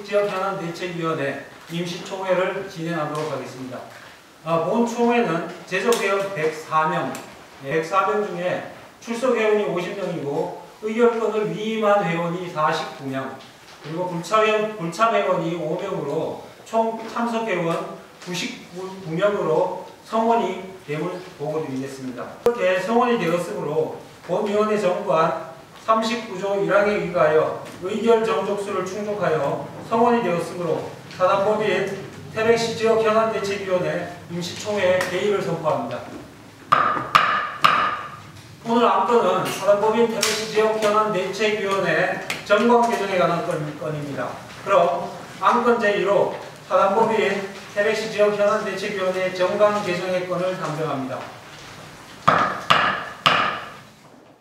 서울시지역현안대책위원회 임시총회를 진행하도록 하겠습니다. 본 총회는 제적회원 104명, 104명 중에 출석회원이 50명이고 의결권을 위임한 회원이 49명, 그리고 불참회원이 5명으로 총 참석회원 99명으로 성원이 됨을 보고드리겠습니다. 이렇게 성원이 되었으므로 본위원회 정관 39조 1항에 의거하여 의결 정족수를 충족하여 성원이 되었으므로 사단법인 태백시지역현안대책위원회 임시총회 개의를 선포합니다. 오늘 안건은 사단법인 태백시지역현안대책위원회 정관 개정에 관한 건입니다. 그럼 안건 제1호 사단법인 태백시지역현안대책위원회 정관 개정의 건을 담정합니다.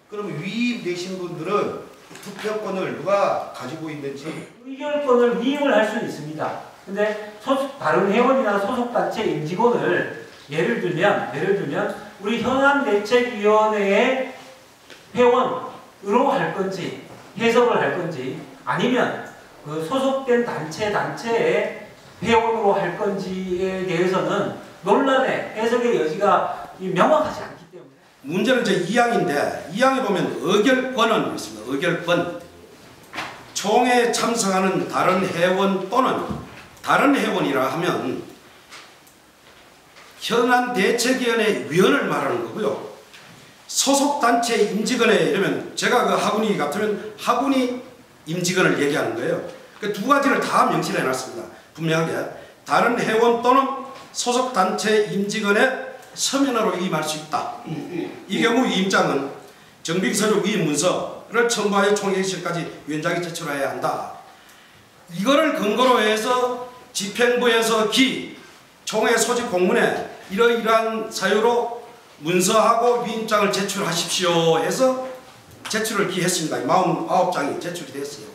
그럼 위임되신 분들은 투표권을 누가 가지고 있는지? 의결권을 위임을 할 수는 있습니다. 근데 다른 회원이나 소속단체 임직원을 예를 들면 우리 현안대책위원회의 회원으로 할 건지 해석을 할 건지 아니면 그 소속된 단체의 회원으로 할 건지에 대해서는 논란의 해석의 여지가 명확하지 않기 때문에 문제는 이제 2항인데 2항에 보면 의결권은 있습니다. 의결권. 총회에 참석하는 다른 회원 또는 다른 회원이라 하면 현안대책위원회 위원을 말하는 거고요. 소속단체 임직원에 이러면 제가 그 학운이 같으면 학운이 임직원을 얘기하는 거예요. 그 두 가지를 다 명시해 놨습니다. 분명하게 다른 회원 또는 소속단체 임직원의 서면으로 위임할 수 있다. 이 경우 위임장은 정비서류 위임 문서를 첨부하여 총회의실까지 위원장이 제출해야 한다. 이거를 근거로 해서 집행부에서 총회 소집 공문에 이러이러한 사유로 문서하고 위임장을 제출하십시오 해서 제출을 기했습니다. 49장이 제출이 됐어요.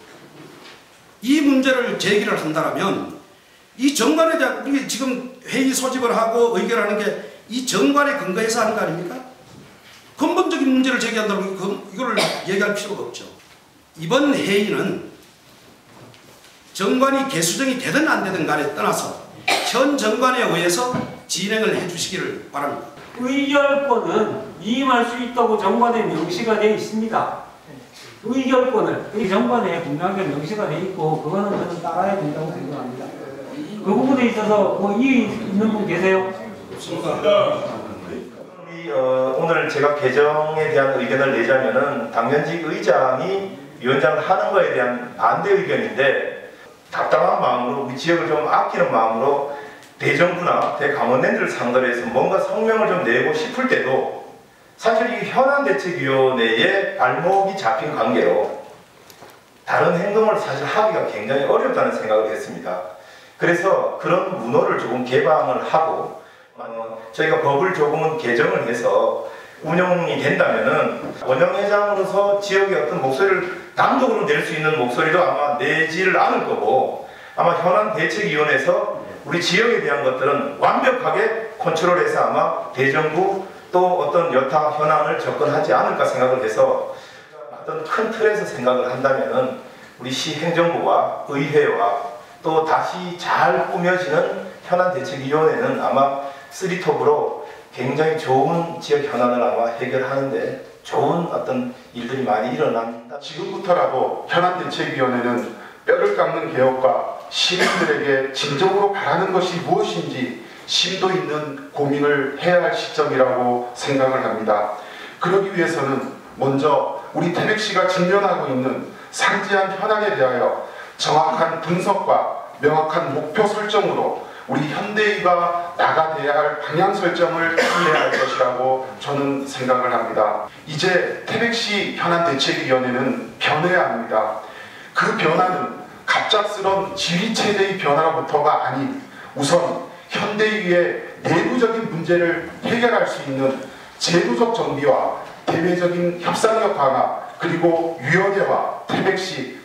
이 문제를 제기를 한다면 이 정관에 대한 우리 지금 회의 소집을 하고 의결하는 게 이 정관에 근거해서 하는 거 아닙니까? 근본적인 문제를 제기한다면 이거를 얘기할 필요가 없죠. 이번 회의는 정관이 개수정이 되든 안 되든 간에 떠나서 현 정관에 의해서 진행을 해주시기를 바랍니다. 의결권은 위임할 수 있다고 정관에 명시가 되어 있습니다. 의결권을 이 정관에 분명하게 명시가 되어 있고 그거는 저는 따라야 된다고 생각합니다. 그 부분에 있어서 뭐 이의 있는 분 계세요? 오늘 제가 개정에 대한 의견을 내자면은 당연직 의장이 위원장을 하는 거에 대한 반대 의견인데 답답한 마음으로 우리 지역을 좀 아끼는 마음으로 대정부나 대감원랜드를 상대로 해서 뭔가 성명을 좀 내고 싶을 때도 사실 이 현안대책위원회에 발목이 잡힌 관계로 다른 행동을 사실 하기가 굉장히 어렵다는 생각을 했습니다. 그래서 그런 문호를 조금 개방을 하고 저희가 법을 조금은 개정을 해서 운영이 된다면은 원영회장으로서 지역의 어떤 목소리를 단독으로 낼 수 있는 목소리도 아마 내지를 않을 거고 아마 현안대책위원회에서 우리 지역에 대한 것들은 완벽하게 컨트롤해서 아마 대정부 또 어떤 여타 현안을 접근하지 않을까 생각을 해서 어떤 큰 틀에서 생각을 한다면은 우리 시 행정부와 의회와 또 다시 잘 꾸며지는 현안대책위원회는 아마 3톱으로 굉장히 좋은 지역 현안을 아마 해결하는데 좋은 어떤 일들이 많이 일어난다. 지금부터라도 현안대책위원회는 뼈를 깎는 개혁과 시민들에게 진정으로 바라는 것이 무엇인지 심도 있는 고민을 해야 할 시점이라고 생각을 합니다. 그러기 위해서는 먼저 우리 태백시가 직면하고 있는 상지한 현안에 대하여 정확한 분석과 명확한 목표 설정으로 우리 현대의가 나가야 할 방향 설정을 해야 할 것이라고 저는 생각을 합니다. 이제 태백시 현안대책위원회는 변해야 합니다. 그 변화는 갑작스런 지휘체제의 변화로부터가 아닌 우선 현대의의 내부적인 문제를 해결할 수 있는 제도적 정비와 대외적인 협상력 강화 그리고 위원회와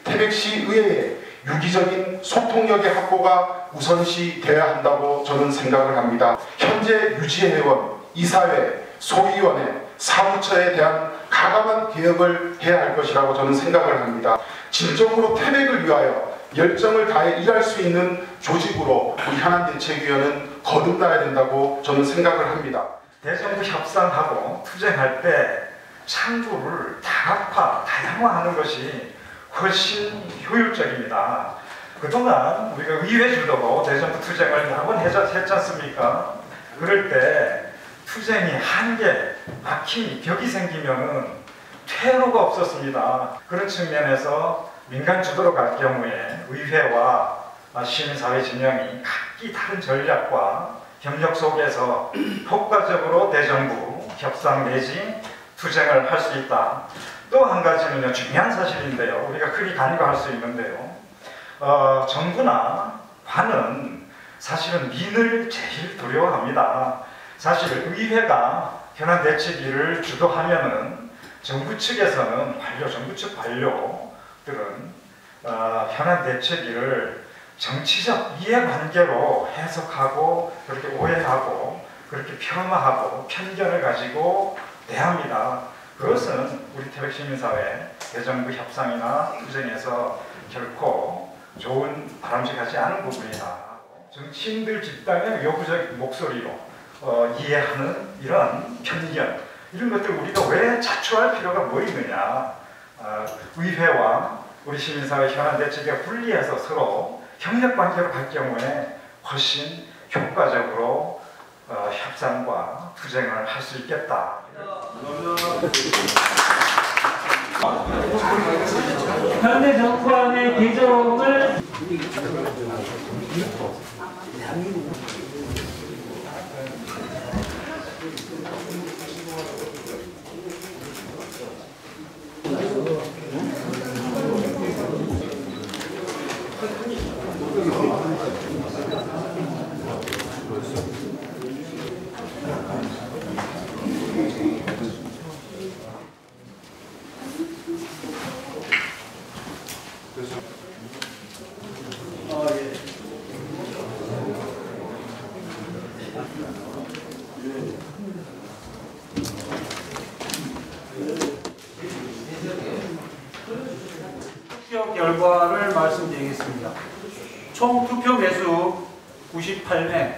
태백시의회의 유기적인 소통력의 확보가 우선시 되어야 한다고 저는 생각을 합니다. 현재 유지회원, 이사회, 소위원회, 사무처에 대한 가감한 개혁을 해야 할 것이라고 저는 생각을 합니다. 진정으로 태백을 위하여 열정을 다해 일할 수 있는 조직으로 우리 현안대책위원회는 거듭나야 된다고 저는 생각을 합니다. 대정부 협상하고 투쟁할 때 창구를 다각화, 다양화하는 것이 훨씬 효율적입니다. 그동안 우리가 의회 주도로 대정부 투쟁을 여러 번 했지 않습니까? 그럴 때 투쟁이 한계, 막힘이, 벽이 생기면은 퇴로가 없었습니다. 그런 측면에서 민간 주도로 갈 경우에 의회와 시민사회 진영이 각기 다른 전략과 협력 속에서 효과적으로 대정부 협상 내지 투쟁을 할 수 있다. 또 한 가지는요, 중요한 사실인데요. 우리가 흔히 간과할 수 있는데요. 정부나 관은 사실은 민을 제일 두려워합니다. 사실 의회가 현안대책위를 주도하면은 정부 측에서는 정부 측 관료들은 현안대책위를 정치적 이해관계로 해석하고 그렇게 오해하고 그렇게 폄하하고 편견을 가지고 대합니다. 그것은 우리 태백시민사회 대정부 협상이나 투쟁에서 결코 좋은 바람직하지 않은 부분이다. 정치인들 집단의 요구적 목소리로 이해하는 이런 편견, 이런 것들 우리가 왜 자초할 필요가 뭐 있느냐. 의회와 우리 시민사회 현안대책위가 분리해서 서로 협력관계로 갈 경우에 훨씬 효과적으로 협상과 투쟁을 할 수 있겠다. 현대 정권의 개정을 투표 결과를 말씀드리겠습니다. 총 투표 매수 98매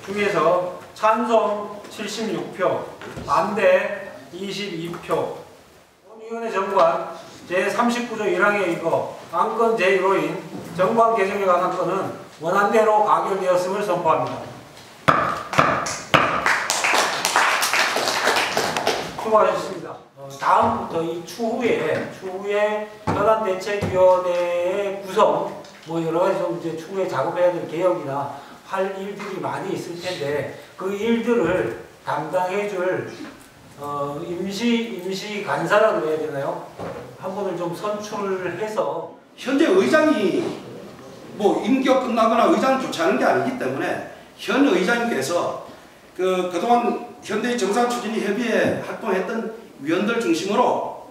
중에서 찬성 76표, 반대 22표. 본위원회 정관 제39조 1항에 의거 안건 제1호인 정관 개정에 관한 건은 원안대로 가결되었음을 선포합니다. 수고하셨습니다. 다음부터 이 추후에 현안대책위원회의 구성, 뭐 여러 가지 좀 이제 추후에 작업해야 될 개혁이나 할 일들이 많이 있을 텐데 그 일들을 담당해줄 임시 간사라고 해야 되나요? 한 분을 좀 선출해서 현재 의장이 뭐 임기가 끝나거나 의장을 교체하는 게 아니기 때문에 현 의장님께서 그동안 현대의 정상추진위 협의회 활동했던 위원들 중심으로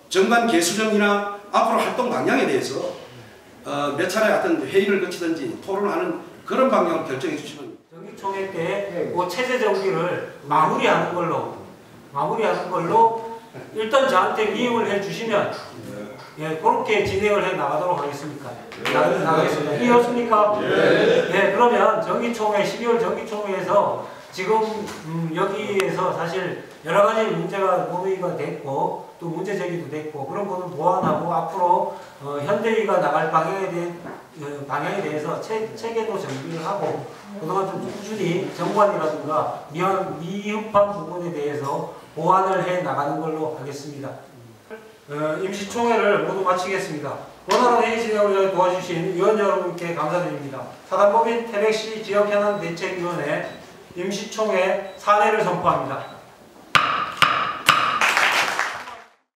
정관 개수정이나 앞으로 활동 방향에 대해서 몇 차례 어떤 회의를 거치든지 토론하는 그런 방향을 결정해 주시면 정기총회 때 그 체제 정비를 마무리하는 걸로 일단 저한테 위임을 해 주시면 그렇게 진행을 해 나가도록 하겠습니다. 나가겠습니다. 이해했습니까? 네, 그러면 정기총회 12월 정기총회에서 지금 여기에서 사실 여러 가지 문제가 논의가 됐고 또 문제 제기도 됐고 그런 것을 보완하고 앞으로 현대위가 나갈 방향에 대해서 체계도 정비를 하고 그동안 좀 꾸준히 정관이라든가 미흡한 부분에 대해서 보완을 해 나가는 걸로 하겠습니다. 임시총회를 모두 마치겠습니다. 원활한 회의 진행을 도와주신 위원 여러분께 감사드립니다. 사단법인 태백시 지역현안대책위원회 임시총회 사내를 선포합니다.